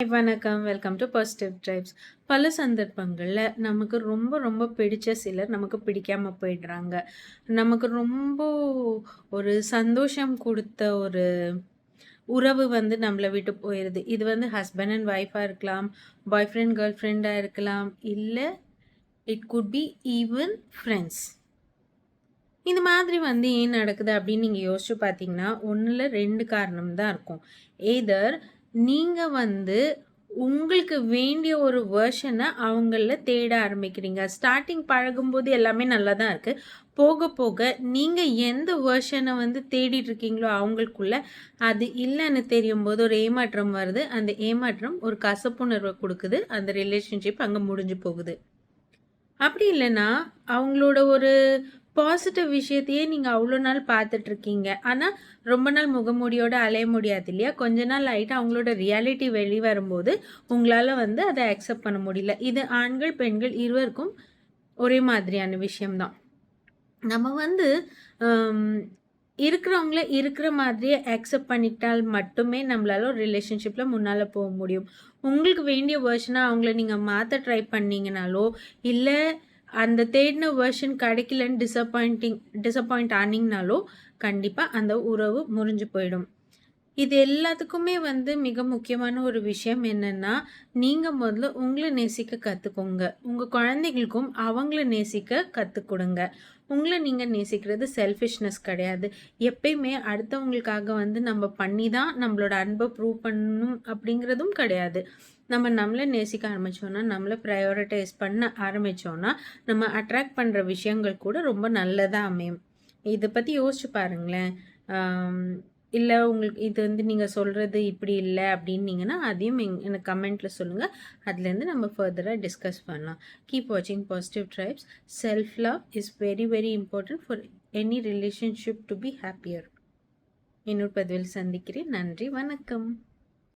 வணக்கம். Welcome to positive tribes. பல சந்தர்ப்பங்கள்ல நமக்கு ரொம்ப ரொம்ப பிடிச்ச சிலர் நமக்கு பிடிக்காம போயிடுறாங்க. நமக்கு ரொம்ப ஒரு சந்தோஷம் குடுத்த ஒரு உறவு வந்து நம்மள விட்டு போயிருது. இது வந்து ஹஸ்பண்ட் அண்ட் ஒய்ஃபா இருக்கலாம், பாய் ஃப்ரெண்ட், கேர்ள் ஃப்ரெண்டா இருக்கலாம், இல்ல it could be even friends. இந்த மாதிரி வந்து ஏன் நடக்குது அப்படின்னு நீங்க யோசிச்சு பார்த்தீங்கன்னா, 1 2 காரணம் தான் இருக்கும். எய்தர் நீங்க வந்து உங்களுக்கு வேண்டிய ஒரு வெர்ஷன அவங்கள தேட ஆரம்பிக்கிறீங்க. ஸ்டார்ட்டிங் பழகும்போது எல்லாமே நல்லா தான் இருக்கு. போக போக நீங்க எந்த வெர்ஷன வந்து தேடிட்டு இருக்கீங்களோ அவங்களுக்குள்ள, அது இல்லன்னு தெரியும்போது ஒரு ஏமாற்றம் வருது. அந்த ஏமாற்றம் ஒரு கசப்புணர்வ குடுக்குது. அந்த ரிலேஷன்ஷிப் அங்க முடிஞ்சு போகுது. அப்படி இல்லன்னா, அவங்களோட ஒரு பாசிட்டிவ் விஷயத்தையே நீங்க அவ்ளோ நாள் பார்த்துட்ருக்கீங்க. ஆனா, ரொம்ப நாள் முகமூடியோட அலைய முடியாது இல்லையா? கொஞ்ச நாள் ஆயிட்டு அவங்களோட ரியாலிட்டி வெளிவரும்போது, உங்களால வந்து அத அக்செப்ட் பண்ண முடியல. இது ஆண்கள், பெண்கள் இருவருக்கும் ஒரே மாதிரியான விஷயம் தான். நம்ம வந்து அம் இருக்கிறவங்கள இருக்கிற மாதிரியே அக்செப்ட் பண்ணிக்கிட்டால் மட்டுமே நம்மளால ஒரு ரிலேஷன்ஷிப்ல முன்னால போ முடியும். உங்களுக்கு வேண்டிய வெர்ஷனா அவங்கள நீங்க மாத்த ட்ரை பண்ணீங்கனாலோ, இல்ல அந்த தேடின வெர்ஷன் கிடைக்கலன்னு டிசப்பாயிண்ட் ஆனீங்கனாலோ, கண்டிப்பா அந்த உறவு முறிஞ்சு போயிடும். இது எல்லாத்துக்குமே வந்து மிக முக்கியமான ஒரு விஷயம் என்னன்னா, நீங்க முதல்ல உங்கள நேசிக்க கத்துக்கோங்க. உங்க குழந்தைகளுக்கும் அவங்கள நேசிக்க கத்துக் குடுங்க. உங்கள நீங்க நேசிக்கிறது செல்ஃபிஷ்னஸ் கிடையாது. எப்பயுமே அடுத்தவங்களுக்காக வந்து நம்ம பண்ணி தான் நம்மளோட அன்ப ப்ரூவ் பண்ணணும் அப்படிங்கிறதும் கிடையாது. நம்ம நம்மள நேசிக்க ஆரம்பிச்சோம்னா, நம்மள பிரையாரிட்டைஸ் பண்ண ஆரம்பிச்சோம்னா, நம்ம அட்ராக்ட் பண்ற விஷயங்கள் கூட ரொம்ப நல்லதா அமையும். இத பத்தி யோசிச்சு பாருங்களேன். ஆம். இல்ல உங்களுக்கு இது வந்து நீங்க சொல்றது இப்படி இல்ல அப்படின்னீங்கன்னா, அதையும் எனக்கு கமெண்ட்ல சொல்லுங்க. அதுலேருந்து நம்ம ஃபர்தரா டிஸ்கஸ் பண்ணலாம். கீப் வாட்சிங் positive tribes. Self love is very very important for any relationship to be happier. இன்னொரு பதிவில் சந்திக்கிறேன். நன்றி, வணக்கம்.